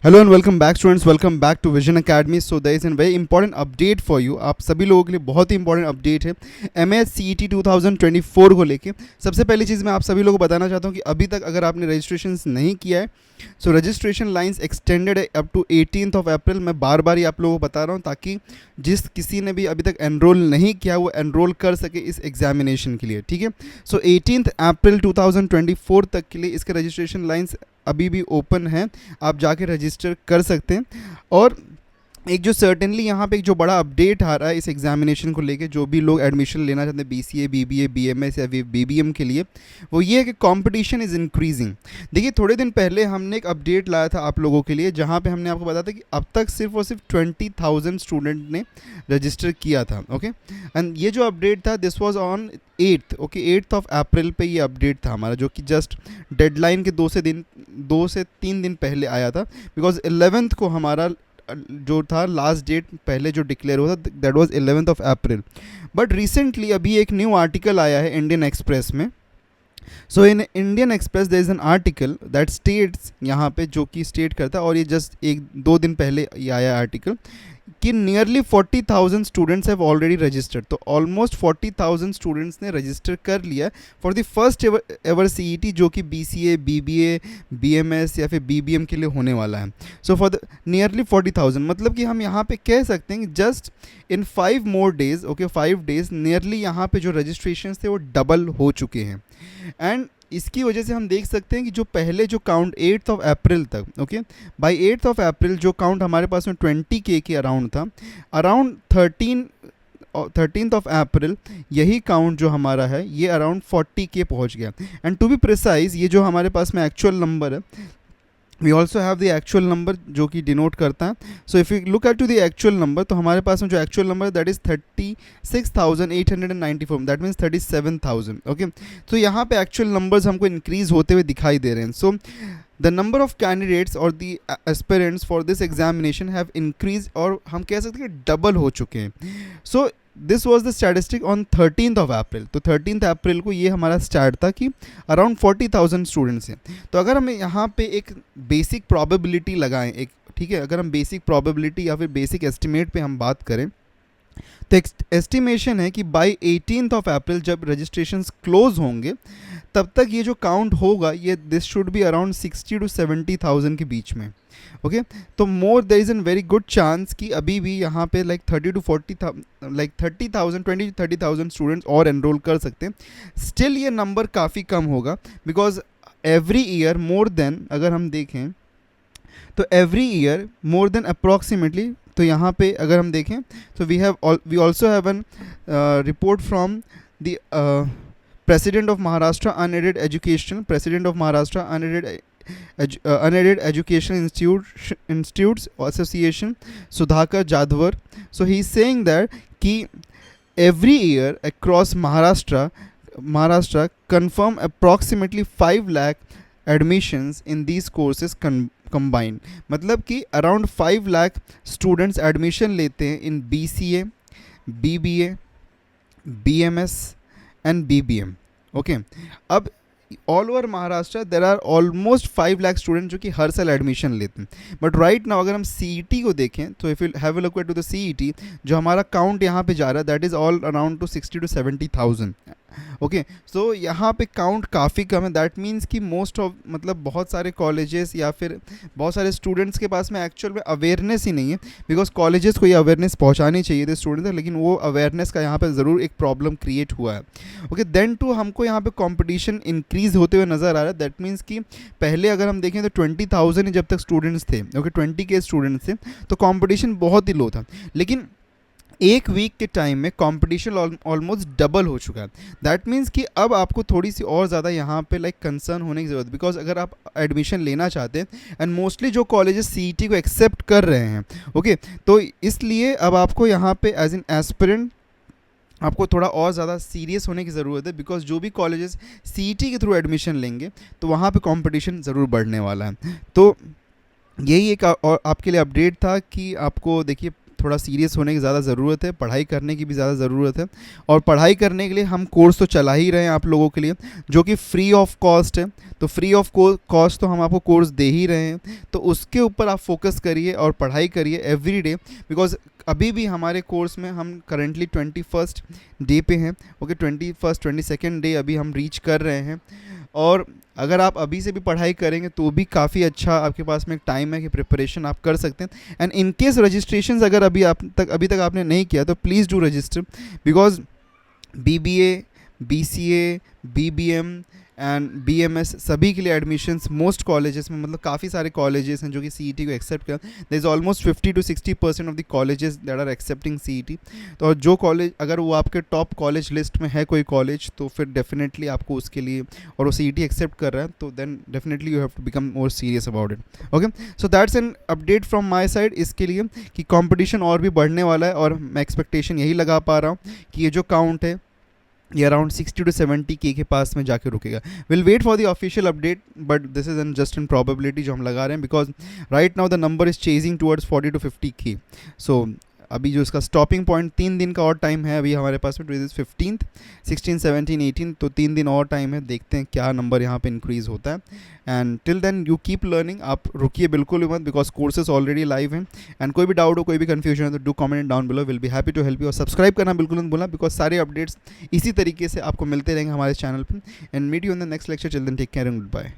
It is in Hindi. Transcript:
Hello and welcome back students, welcome back to Vision Academy. So there is an very important update for you. आप सभी लोगों के लिए बहुत ही इंपॉर्टेंट अपडेट है MSCET 2024 को लेके। सबसे पहली चीज़ मैं आप सभी लोगों को बताना चाहता हूँ कि अभी तक अगर आपने रजिस्ट्रेशन नहीं किया है, सो रजिस्ट्रेशन लाइंस एक्सटेंडेड है up to 18th of April. मैं बार बार ही आप लोगों को बता रहा हूँ ताकि जिस किसी ने भी अभी तक एनरोल नहीं किया वो एनरोल कर सके इस एग्जामिनेशन के लिए, ठीक है। सो 18th अप्रैल 2024 तक के लिए इसके रजिस्ट्रेशन लाइंस अभी भी ओपन है, आप जाके रजिस्टर कर सकते हैं। और एक जो सर्टेनली यहाँ पे एक जो बड़ा अपडेट आ रहा है इस एग्जामिनेशन को लेके, जो भी लोग एडमिशन लेना चाहते हैं BCA, BBA, BMS या BBM के लिए, वो ये है कि कंपटीशन इज़ इंक्रीजिंग। देखिए, थोड़े दिन पहले हमने एक अपडेट लाया था आप लोगों के लिए, जहाँ पे हमने आपको बताया था कि अब तक सिर्फ और सिर्फ 20,000 स्टूडेंट ने रजिस्टर किया था, ओके। एंड ये जो अपडेट था this was on 8th of April पे ये अपडेट था हमारा, जो कि जस्ट डेडलाइन के 2 से 3 दिन पहले आया था। बिकॉज 11th को हमारा जो था लास्ट डेट पहले जो डिक्लेयर हुआ था, that was 11th of April. But recently अभी एक न्यू आर्टिकल आया है इंडियन एक्सप्रेस में। So in Indian Express there is an article that states, यहाँ पे जो कि स्टेट करता है, और ये जस्ट 1-2 दिन पहले ये आया आर्टिकल कि nearly 40,000 students have already registered. तो ऑलमोस्ट 40,000 स्टूडेंट्स ने रजिस्टर कर लिया for the first ever CET, जो कि BCA, BBA, BMS या फिर BBM के लिए होने वाला है। सो फॉर द नियरली 40,000, मतलब कि हम यहाँ पे कह सकते हैं कि just in 5 more days, okay, 5 days nearly यहाँ पे जो रजिस्ट्रेशन थे वो डबल हो चुके हैं। एंड इसकी वजह से हम देख सकते हैं कि जो पहले जो काउंट 8th ऑफ अप्रैल तक, okay, bye 8th of April जो काउंट हमारे पास में 20K के अराउंड था, अराउंड 13th ऑफ अप्रैल यही काउंट जो हमारा है ये अराउंड 40K पहुंच गया। एंड टू बी प्रिसाइज, ये जो हमारे पास में एक्चुअल नंबर है, we also have the actual number जो कि डिनोट करता है। So if you look at to the actual number, तो हमारे पास में जो एक्चुअल नंबर है that is 36,894, that means 37,000, okay. तो यहाँ पे एक्चुअल नंबर्स हमको इंक्रीज होते हुए दिखाई दे रहे हैं। So the number of candidates और the aspirants for this examination have increase, और हम कह सकते हैं कि डबल हो चुके हैं। So this was the statistic on 13th of April. तो 13th अप्रैल को ये हमारा स्टार्ट था कि अराउंड 40,000 स्टूडेंट्स हैं। तो अगर हम यहाँ पे एक बेसिक प्रोबेबिलिटी लगाएं, एक, ठीक है, अगर हम बेसिक प्रोबेबिलिटी या फिर बेसिक एस्टिमेट पे हम बात करें, तो एस्टिमेशन है कि बाय 18th ऑफ अप्रैल जब रजिस्ट्रेशंस क्लोज होंगे, तब तक ये जो काउंट होगा ये this should be around 60 to 70,000 के बीच में, ओके। तो more there is an very good chance कि अभी भी यहाँ पे like 30 to 40,000, like 30,000, 20 to 30,000 students और एनरोल कर सकते हैं। स्टिल ये नंबर काफ़ी कम होगा, because every year more than, अगर हम देखें तो every year more than approximately, तो यहाँ पे अगर हम देखें तो we also have an report from the President of Maharashtra Unaided Education Institutes Association, Sudhakar Jadhavar. So he is saying that कि every year across Maharashtra confirm approximately 5 lakh admissions in these courses combined. मतलब कि around 5 lakh students admission लेते हैं in BCA, BBA, BMS and BBM, okay. अब all over Maharashtra there are almost 5 lakh student जो कि हर साल एडमिशन लेते हैं। बट राइट नाउ अगर हम CET को देखें, तो if you have a look at to the CET, जो हमारा काउंट यहाँ पे जा रहा है that is all around to 60 to 70,000, okay. So यहाँ पे काउंट काफ़ी कम है। दैट मीन्स कि मोस्ट ऑफ, मतलब बहुत सारे कॉलेजेस या फिर बहुत सारे स्टूडेंट्स के पास में एक्चुअल में अवेयरनेस ही नहीं है। बिकॉज कॉलेजेस को ये अवेयरनेस पहुँचानी चाहिए थे स्टूडेंट तक, लेकिन वो अवेयरनेस का यहाँ पे ज़रूर एक प्रॉब्लम क्रिएट हुआ है, ओके। देन टू हमको यहाँ पे कॉम्पिटिशन इंक्रीज होते हुए नज़र आ रहा है। दैट मीन्स कि पहले अगर हम देखें तो 20,000 ही जब तक स्टूडेंट्स थे, ओके, 20K स्टूडेंट्स थे, तो कॉम्पिटिशन बहुत ही लो था। लेकिन एक वीक के टाइम में कंपटीशन ऑलमोस्ट डबल हो चुका है। दैट मीन्स कि अब आपको थोड़ी सी और ज़्यादा यहाँ पे लाइक कंसर्न होने की ज़रूरत है। बिकॉज अगर आप एडमिशन लेना चाहते हैं, एंड मोस्टली जो कॉलेजेस CET को एक्सेप्ट कर रहे हैं, ओके, तो इसलिए अब आपको यहाँ पे एज एन एस्पिरेंट आपको थोड़ा और ज़्यादा सीरियस होने की ज़रूरत है। बिकॉज जो भी कॉलेजेस CET के थ्रू एडमिशन लेंगे तो वहाँ पे कंपटीशन ज़रूर बढ़ने वाला है। तो यही एक और आपके लिए अपडेट था कि आपको देखिए थोड़ा सीरियस होने की ज़्यादा ज़रूरत है, पढ़ाई करने की भी ज़्यादा ज़रूरत है। और पढ़ाई करने के लिए हम कोर्स तो चला ही रहे हैं आप लोगों के लिए, जो कि फ्री ऑफ कॉस्ट है। तो फ्री ऑफ कॉस्ट तो हम आपको कोर्स दे ही रहे हैं, तो उसके ऊपर आप फोकस करिए और पढ़ाई करिए एवरी डे। बिकॉज अभी भी हमारे कोर्स में हम करेंटली 21st डे पे हैं, ओके, 22nd डे अभी हम रीच कर रहे हैं। और अगर आप अभी से भी पढ़ाई करेंगे तो भी काफ़ी अच्छा आपके पास में एक टाइम है कि प्रिपरेशन आप कर सकते हैं। एंड इन केस रजिस्ट्रेशन अगर अभी तक आपने नहीं किया तो please do register, because BBA, BCA, BBM and BMS सभी के लिए एडमिशन्स मोस्ट कॉलेजेस में, मतलब काफ़ी सारे कॉलेजेस हैं जो कि CET को एक्सेप्ट कर, there is almost 50 to 60% of the colleges that are accepting CET। तो जो कॉलेज अगर वो आपके टॉप कॉलेज लिस्ट में है कोई कॉलेज, तो फिर डेफिनेटली आपको उसके लिए, और वो CET एक्सेप्ट कर रहा है, तो then definitely you have to become more serious about it. Okay, so that's an update from my side इसके लिए कि कंपटीशन और भी बढ़ने वाला है, और मैं एक्सपेक्टेशन यही लगा पा रहा हूँ कि ये जो काउंट है ये अराउंड 60 to 70K के पास में जाके रुकेगा। Will wait for the official update, but this is an just an probability जो हम लगा रहे हैं, because right now the number is chasing towards 40 to 50K। सो अभी जो इसका स्टॉपिंग पॉइंट 3 दिन का और टाइम है अभी हमारे पास में, 15th, 16, 17, 18, तो 3 दिन और टाइम है, देखते हैं क्या नंबर यहाँ पे इंक्रीज़ होता है। And till then you keep learning, आप रुकिए बिल्कुल भी मत, बिकॉज कोर्सेज ऑलरेडी लाइव हैं। एंड कोई भी डाउट हो, कोई भी कन्फ्यूजन है, तो do comment down below, will be happy to help you. और सब्सक्राइब करना बिल्कुल मत भूलना, बिकॉज सारे अपडेट्स इसी तरीके से आपको मिलते रहेंगे हमारे चैनल पर। And meet you in the next lecture, children take care and good bye.